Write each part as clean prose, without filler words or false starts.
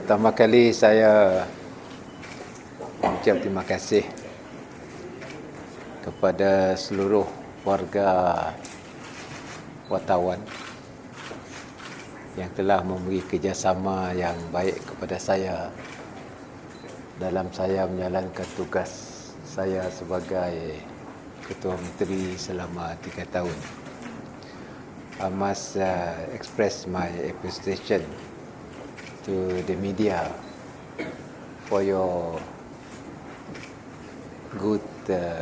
Pertama kali saya ucap terima kasih kepada seluruh warga wartawan yang telah memberi kerjasama yang baik kepada saya dalam saya menjalankan tugas saya sebagai Ketua Menteri selama 3 tahun. I must express my appreciation to the media for your good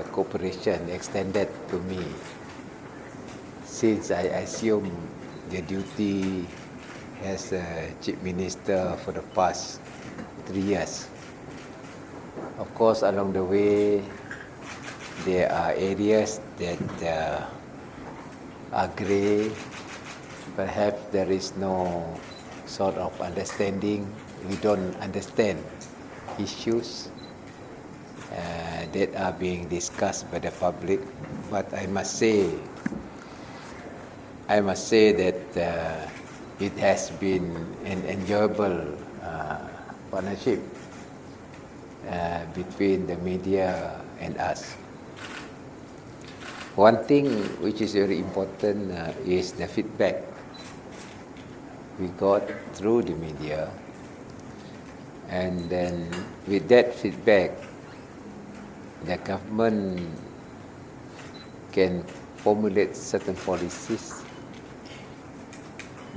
cooperation extended to me since I assumed the duty as Chief Minister for the past 3 years. Of course, along the way, there are areas that are grey. Perhaps there is no sort of understanding. We don't understand issues that are being discussed by the public. But I must say that it has been an enjoyable partnership between the media and us. One thing which is very important is the feedback we got through the media, and then with that feedback, the government can formulate certain policies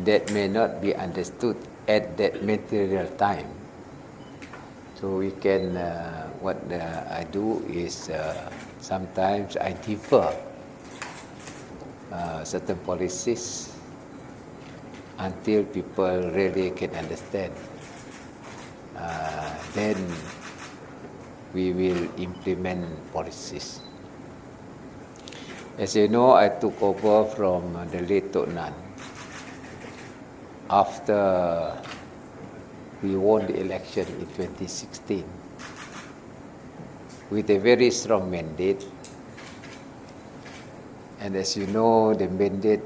that may not be understood at that material time. So we can, what I do is sometimes I defer certain policies until people really can understand. Then we will implement policies. As you know, I took over from the late Tok Nan after we won the election in 2016 with a very strong mandate. And as you know, the mandate,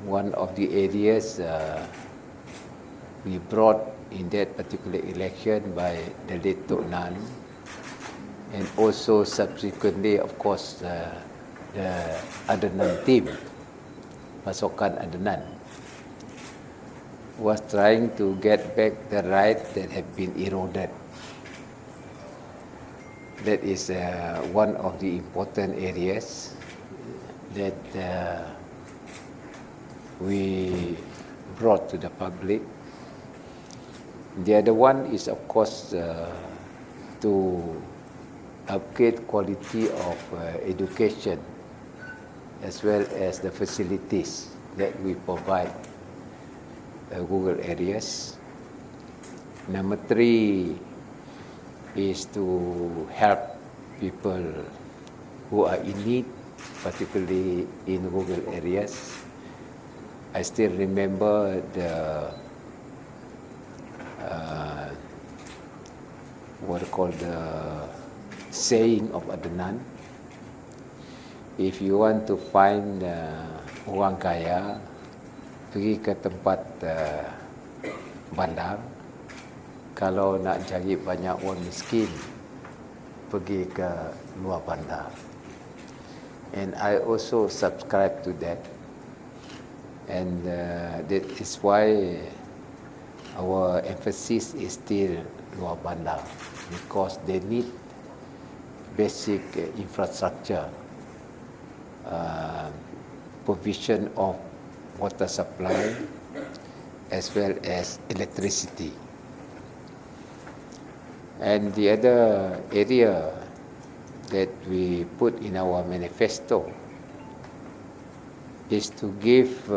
one of the areas we brought in that particular election by the late Tok Nan, and also subsequently, of course, the Adnan team, Pasukan Adnan, was trying to get back the rights that have been eroded. That is one of the important areas that we brought to the public. The other one is, of course, to upgrade quality of education as well as the facilities that we provide rural areas. Number 3 is to help people who are in need, particularly in rural areas. I still remember the saying of Adnan: if you want to find orang kaya, pergi ke tempat bandar. Kalau nak cari banyak orang miskin, pergi ke luar bandar. And I also subscribe to that. And that is why our emphasis is still luar bandar, because they need basic infrastructure, provision of water supply as well as electricity. And the other area that we put in our manifesto is to give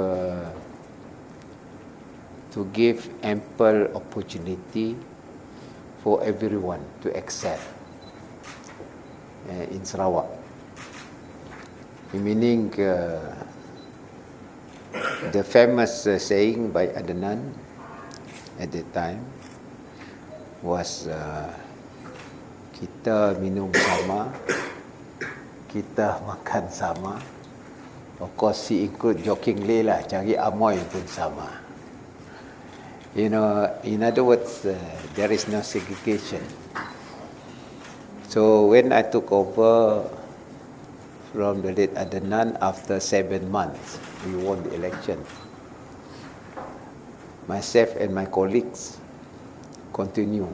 ample opportunity for everyone to excel in Sarawak. Meaning the famous saying by Adnan at that time was kita minum sama, kita makan sama. Of course, he include jokingly lah, cari amoy pun sama. You know, in other words, there is no segregation. So when I took over from the late Adnan after 7 months, we won the election. Myself and my colleagues continue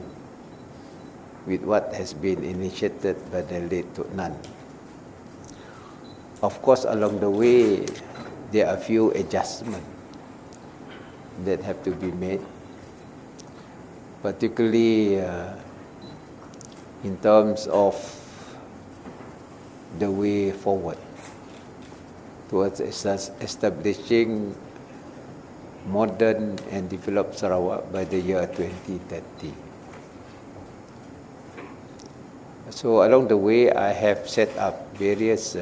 with what has been initiated by the late Adnan. Of course, along the way, there are a few adjustments that have to be made, particularly in terms of the way forward towards establishing modern and developed Sarawak by the year 2030. So along the way, I have set up various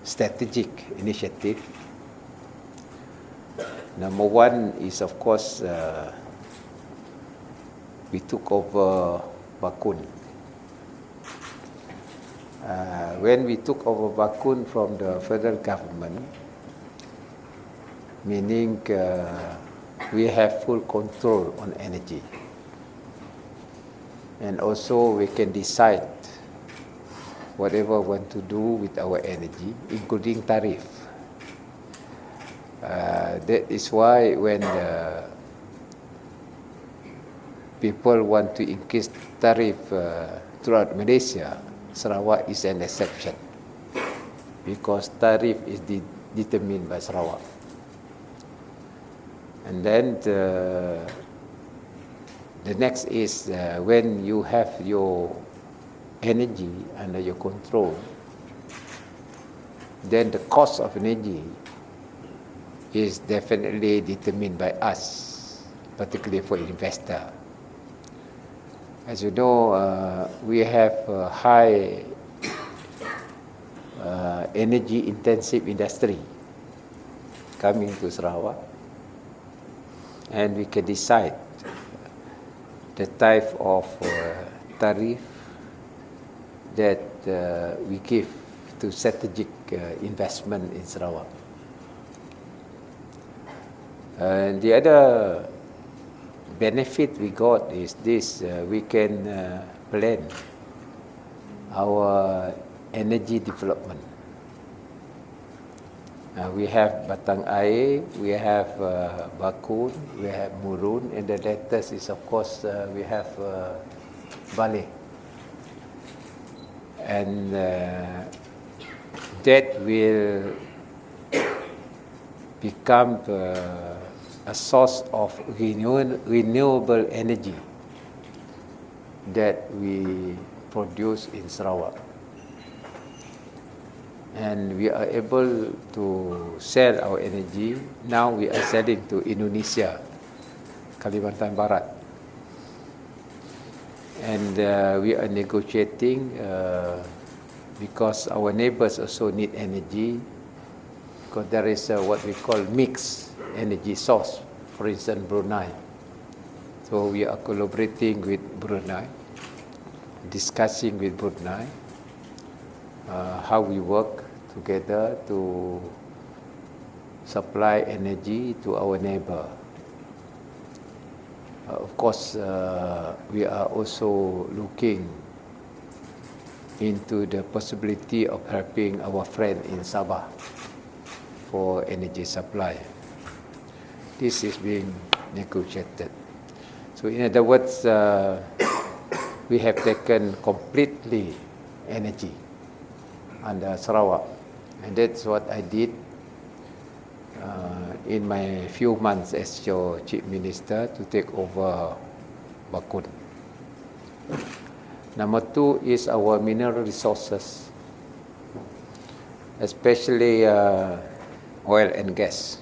strategic initiatives. Number one is, of course, we took over Bakun. When we took over Bakun from the federal government, meaning we have full control on energy. And also we can decide whatever we want to do with our energy, including tariff. That is why when people want to increase tariff throughout Malaysia, Sarawak is an exception, because tariff is determined by Sarawak. And then the next is when you have your energy under your control, then the cost of energy is definitely determined by us, particularly for investor. As you know, we have a high energy intensive industry coming to Sarawak, and we can decide the type of tariff that we give to strategic investment in Sarawak. And the other benefit we got is this: we can plan our energy development. We have Batang Air, we have Bakun, we have Murun, and the latest is, of course, we have Baleh. And that will become a source of renewable energy that we produce in Sarawak. And we are able to sell our energy. Now we are selling to Indonesia, Kalimantan Barat. And we are negotiating because our neighbors also need energy, because there is what we call mixed energy source, for instance, Brunei. So we are collaborating with Brunei, discussing with Brunei how we work together to supply energy to our neighbor. Of course, we are also looking into the possibility of helping our friend in Sabah for energy supply. This is being negotiated. So in other words, we have taken completely energy under Sarawak, and that's what I did in my few months as your Chief Minister to take over Bakun. Number two is our mineral resources, especially oil and gas.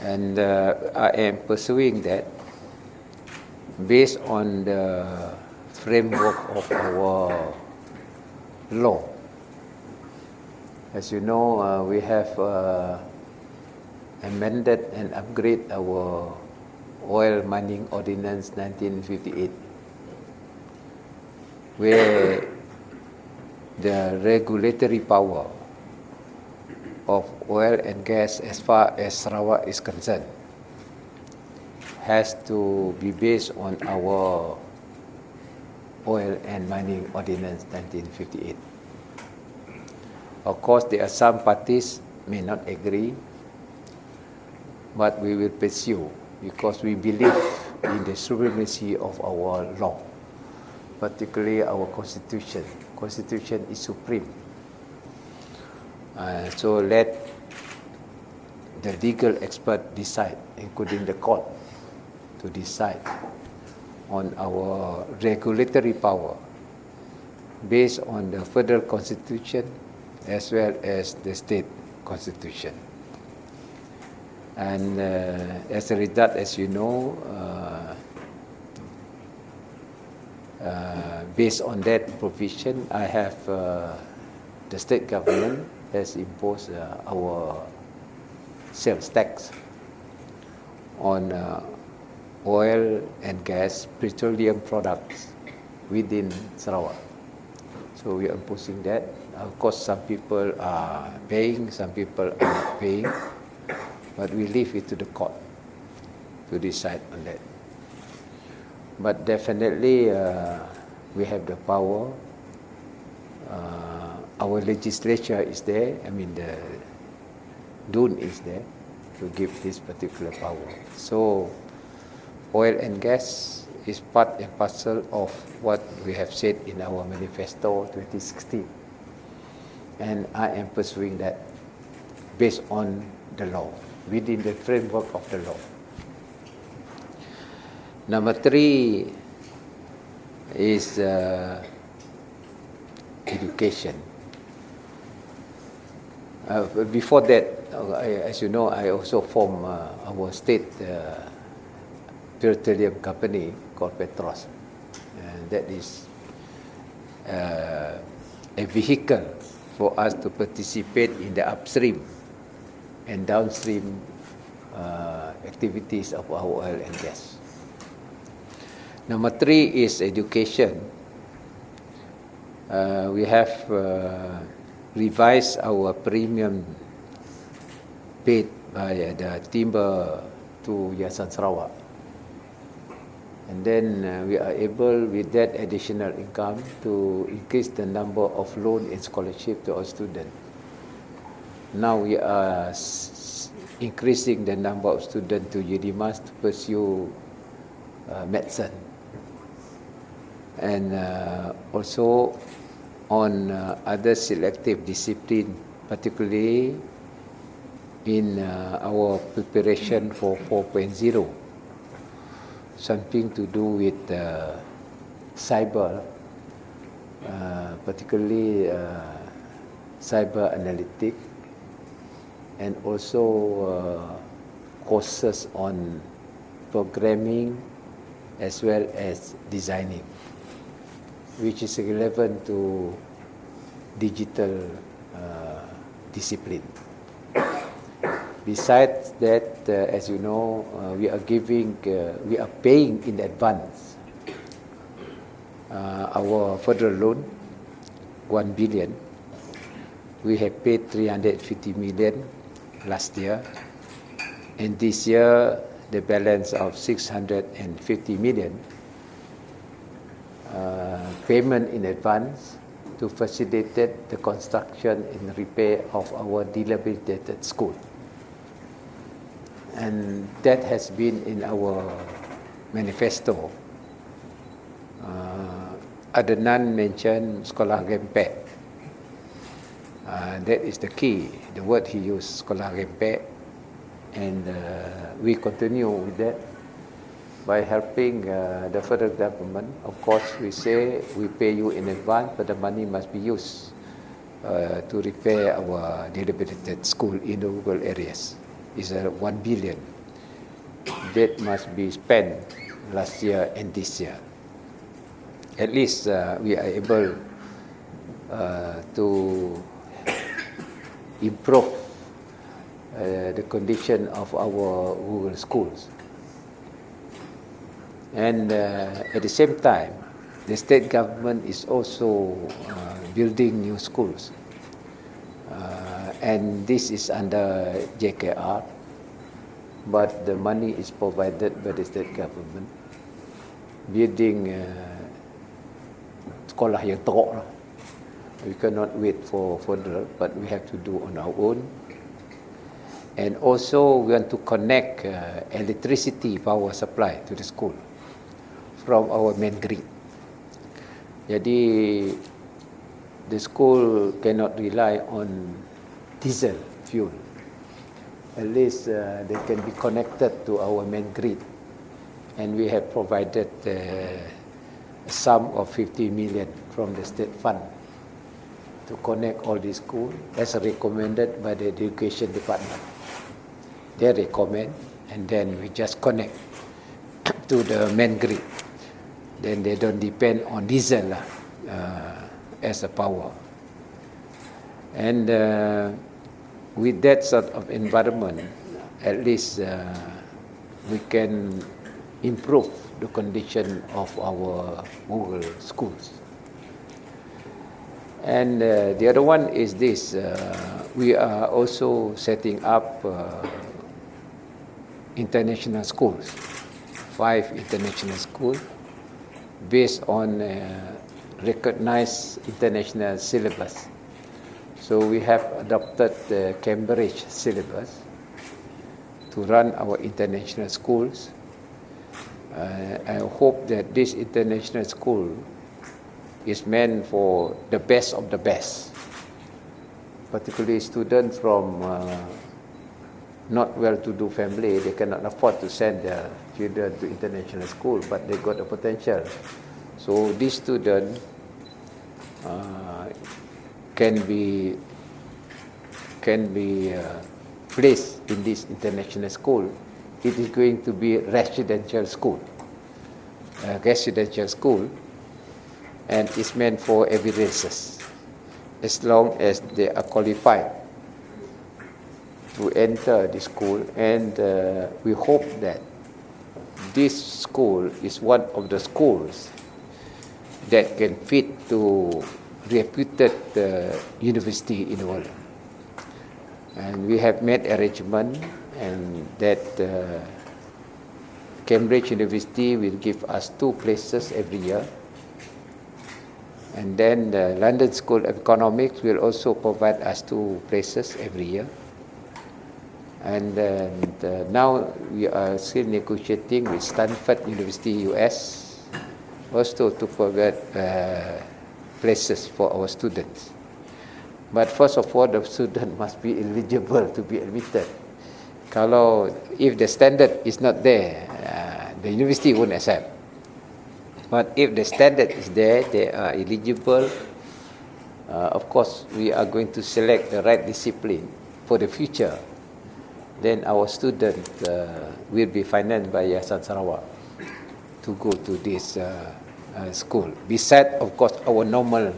And I am pursuing that based on the framework of our law. As you know, we have amended and upgraded our Oil Mining Ordinance 1958, where the regulatory power of oil and gas as far as Sarawak is concerned has to be based on our Oil and Mining Ordinance 1958. Of course, there are some parties may not agree, but we will pursue because we believe in the supremacy of our law, particularly our Constitution. Constitution is supreme. So let the legal expert decide, including the court, to decide on our regulatory power based on the federal constitution as well as the state constitution. And as a result, as you know, based on that provision, I have the state government has imposed our sales tax on oil and gas, petroleum products within Sarawak. So we are imposing that. Of course, some people are paying, some people are not paying, but we leave it to the court to decide on that. But definitely, we have the power. Our legislature is there. I mean, the DUN is there to give this particular power. So, oil and gas is part and parcel of what we have said in our manifesto 2016. And I am pursuing that based on the law, within the framework of the law. Number 3 is education. Before that, as you know, I also formed our state petroleum company called Petros. And that is a vehicle for us to participate in the upstream and downstream activities of our oil and gas. Number 3 is education. We have revised our premium paid by the timber to Yayasan Sarawak. And then we are able, with that additional income, to increase the number of loan and scholarship to our students. Now we are increasing the number of students to UDIMAS to pursue medicine. And also on other selective discipline, particularly in our preparation for 4.0, something to do with cyber, particularly cyber analytics, and also courses on programming as well as designing, which is relevant to digital discipline. Besides that, as you know, we are paying in advance our federal loan, 1 billion. We have paid 350 million last year, and this year the balance of 650 million payment in advance to facilitate the construction and repair of our dilapidated school. And that has been in our manifesto. Adnan mentioned Sekolah Rempek. That is the key, the word he used, Sekolah Rempek. And we continue with that by helping the federal government. Of course, we say we pay you in advance, but the money must be used to repair our dilapidated school in the rural areas. Is 1 billion. That must be spent last year and this year. At least we are able to improve the condition of our rural schools. And at the same time, the state government is also building new schools. And this is under JKR. but the money is provided by the state government. Building sekolah yang teruk lah. We cannot wait for federal, but we have to do on our own. And also we want to connect electricity power supply to the school from our main grid. Jadi the school cannot rely on diesel fuel. At least they can be connected to our main grid. And we have provided a sum of 50 million from the state fund to connect all these schools as recommended by the education department. They recommend, and then we just connect to the main grid. Then they don't depend on diesel as a power. And with that sort of environment, at least we can improve the condition of our rural schools. And the other one is this, we are also setting up international schools, 5 international schools based on recognized international syllabus. So we have adopted the Cambridge syllabus to run our international schools. I hope that this international school is meant for the best of the best, particularly students from not well-to-do family. They cannot afford to send their children to international school, but they got the potential. So these students can be placed in this international school. It is going to be residential school, and it's meant for every races, as long as they are qualified to enter the school. And we hope that this school is one of the schools that can fit to reputed university in the world. And we have made arrangement, and that Cambridge University will give us 2 places every year. And then the London School of Economics will also provide us 2 places every year. And now we are still negotiating with Stanford University, US, also to provide places for our students. But first of all, the student must be eligible to be admitted. If the standard is not there, the university won't accept. But if the standard is there, they are eligible. Of course, we are going to select the right discipline for the future. Then our student will be financed by Yayasan Sarawak to go to this school. Besides, of course, our normal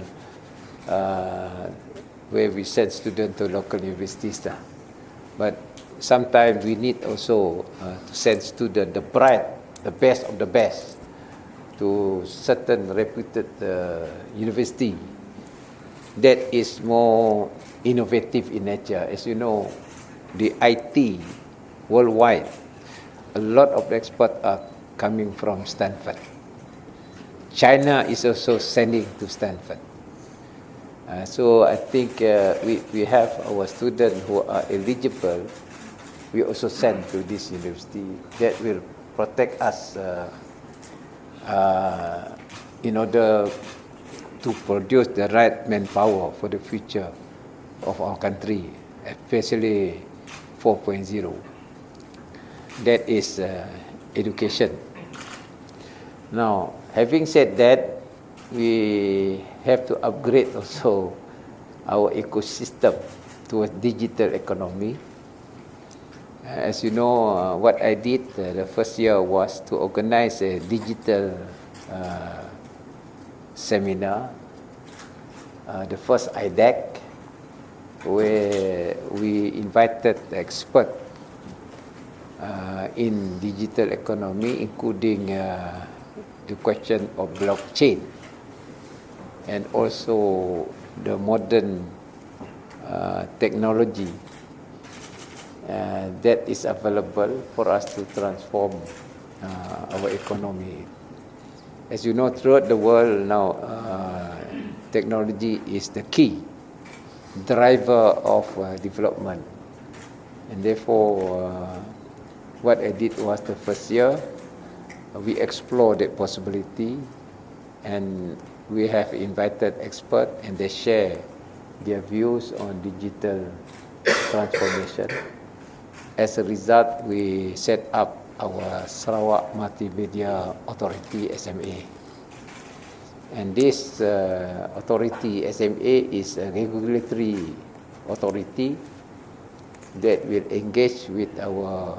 where we send students to local universities. But sometimes we need also to send students, the best of the best, to certain reputed university that is more innovative in nature. As you know, the IT worldwide, a lot of experts are coming from Stanford. China is also sending to Stanford. So I think we have our students who are eligible. We also send to this university that will protect us in order to produce the right manpower for the future of our country, especially 4.0. That is education. Now, having said that, we have to upgrade also our ecosystem towards digital economy. As you know, what I did the first year was to organize a digital seminar, the first IDEC, where we invited experts in digital economy, including the question of blockchain and also the modern technology. that is available for us to transform our economy. As you know, throughout the world now, technology is the key driver of development. And therefore, what I did was the first year, we explored that possibility, and we have invited experts and they share their views on digital transformation. As a result, we set up our Sarawak Multimedia Authority SMA. And this authority, SMA, is a regulatory authority that will engage with our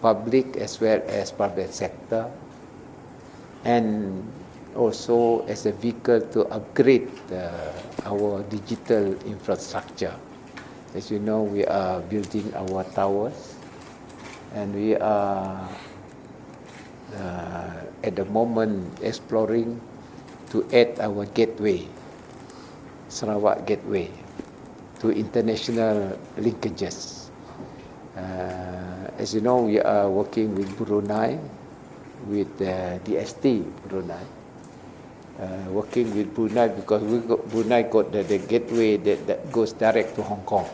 public as well as private sector, and also as a vehicle to upgrade our digital infrastructure. As you know, we are building our towers, and we are at the moment exploring to add our gateway, Sarawak Gateway, to international linkages. As you know, we are working with Brunei, with DST Brunei, working with Brunei because Brunei got the gateway that goes direct to Hong Kong,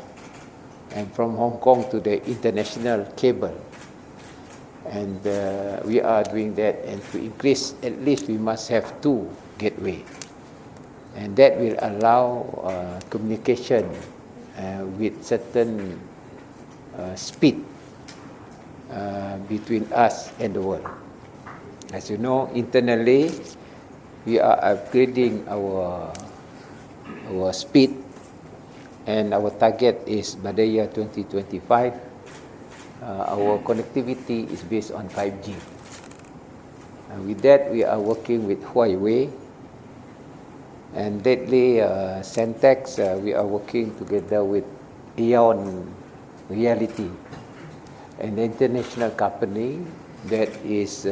and from Hong Kong to the international cable. And we are doing that, and to increase, at least we must have 2 gateways, and that will allow communication with certain speed between us and the world. As you know, internally, we are upgrading our speed, and our target is by the year 2025, our connectivity is based on 5G. With that, we are working with Huawei, and lately, Sentex, we are working together with Aeon Reality, an international company that is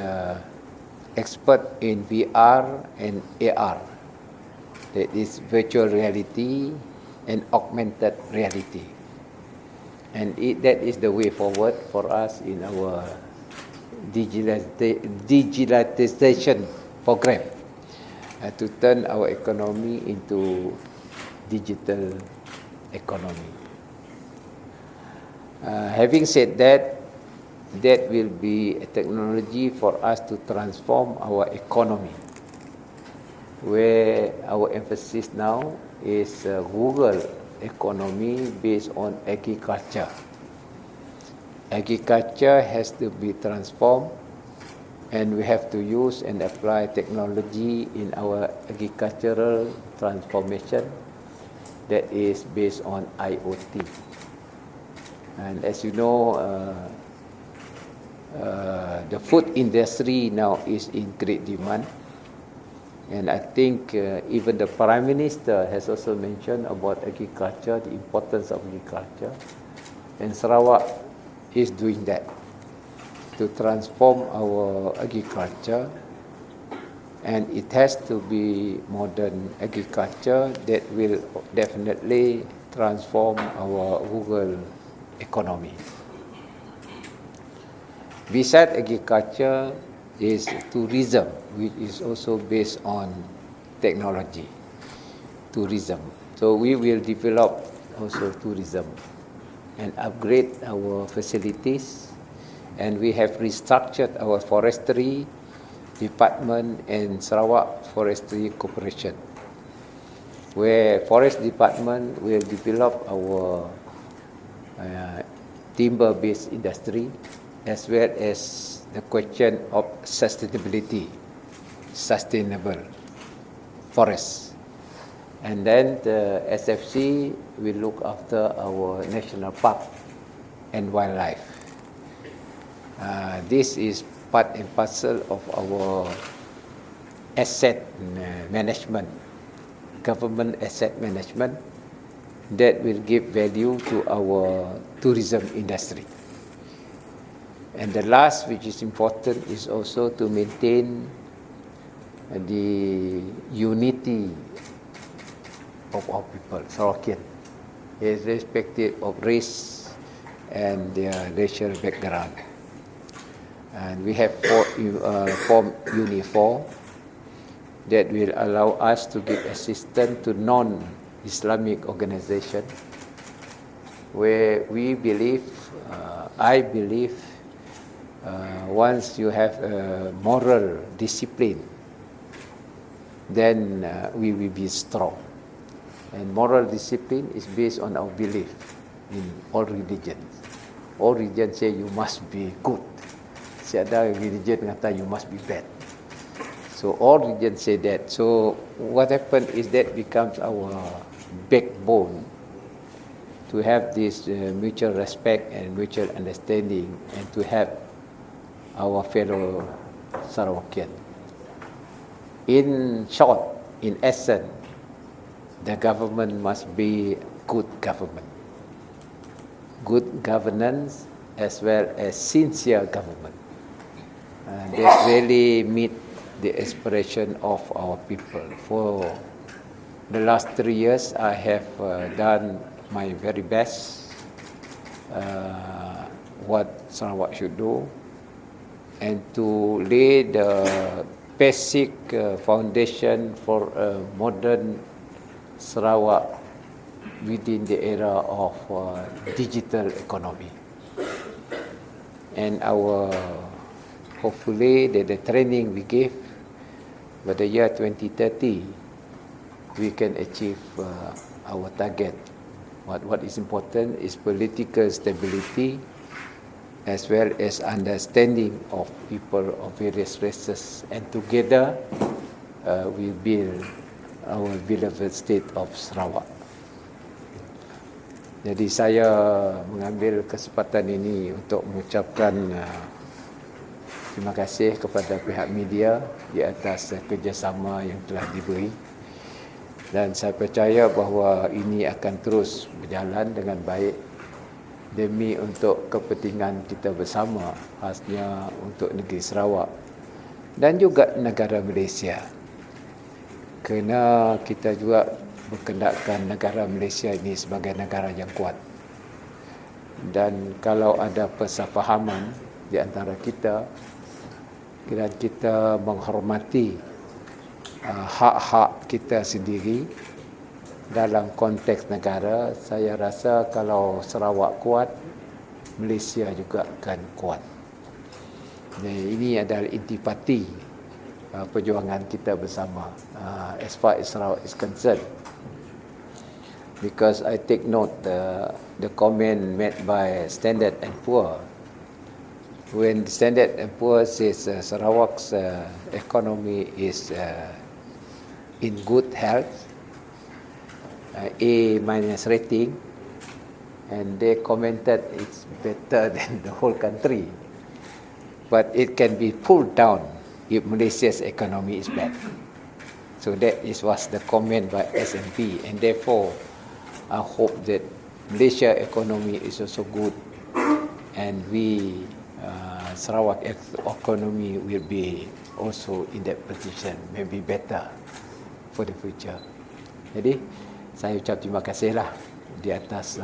expert in VR and AR, that is virtual reality and augmented reality. And that is the way forward for us in our digitalization program, to turn our economy into digital economy. Having said that, that will be a technology for us to transform our economy, where our emphasis now is Google economy based on agriculture. Agriculture has to be transformed, and we have to use and apply technology in our agricultural transformation that is based on IoT. And as you know, the food industry now is in great demand, and I think even the Prime Minister has also mentioned about agriculture, the importance of agriculture, and Sarawak is doing that to transform our agriculture, and it has to be modern agriculture that will definitely transform our rural economy. Besides agriculture is tourism, which is also based on technology. Tourism. So we will develop also tourism and upgrade our facilities, and we have restructured our forestry department and Sarawak Forestry Corporation, where forest department will develop our timber-based industry, as well as the question of sustainability, sustainable forests. And then the SFC will look after our national park and wildlife. This is part and parcel of our asset management, government asset management, that will give value to our tourism industry. And the last, which is important, is also to maintain the unity of our people, Sarawakian, irrespective of race, and their racial background. And we have formed Unit 4 that will allow us to give assistance to non-Islamic organizations, where we believe, I believe, once you have a moral discipline, then we will be strong. And moral discipline is based on our belief in all religions. All religions say you must be good. Tiada religion kata you must be bad. So all religions say that. So what happens is that becomes our backbone to have this mutual respect and mutual understanding, and to help our fellow Sarawakian. In short, in essence, the government must be good government, good governance, as well as sincere government. That really meet the aspiration of our people. For the last 3 years, I have done my very best what Sarawak should do, and to lay the basic foundation for a modern Sarawak within the era of digital economy. And hopefully the training we give by the year 2030, we can achieve our target. What is important is political stability, as well as understanding of people of various races, and together we build our beloved state of Sarawak. Jadi saya mengambil kesempatan ini untuk mengucapkan terima kasih kepada pihak media di atas kerjasama yang telah diberi, dan saya percaya bahawa ini akan terus berjalan dengan baik demi untuk kepentingan kita bersama, khasnya untuk negeri Sarawak dan juga negara Malaysia. Kerana kita juga berkendakkan negara Malaysia ini sebagai negara yang kuat. Dan kalau ada persefahaman di antara kita, dan kita menghormati hak-hak kita sendiri dalam konteks negara, saya rasa kalau Sarawak kuat, Malaysia juga akan kuat. Dan ini adalah intipati perjuangan kita bersama as far as Sarawak is concerned. Because I take note the comment made by Standard and Poor. When Standard and Poor says Sarawak's economy is in good health, A- rating, and they commented it's better than the whole country, but it can be pulled down if Malaysia's economy is bad. So that was the comment by S&P, and therefore I hope that Malaysia economy is also good, and Sarawak economy will be also in that position, maybe better for the future. Jadi saya ucap terima kasihlah di atas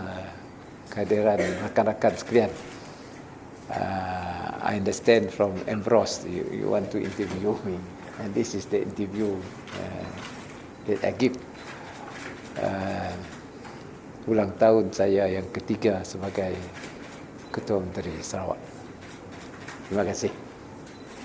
kehadiran rakan-rakan sekalian. I understand from Ambrose you want to interview me, and this is the interview that I give. Ulang tahun saya yang ketiga sebagai Ketua Menteri Sarawak. Terima kasih.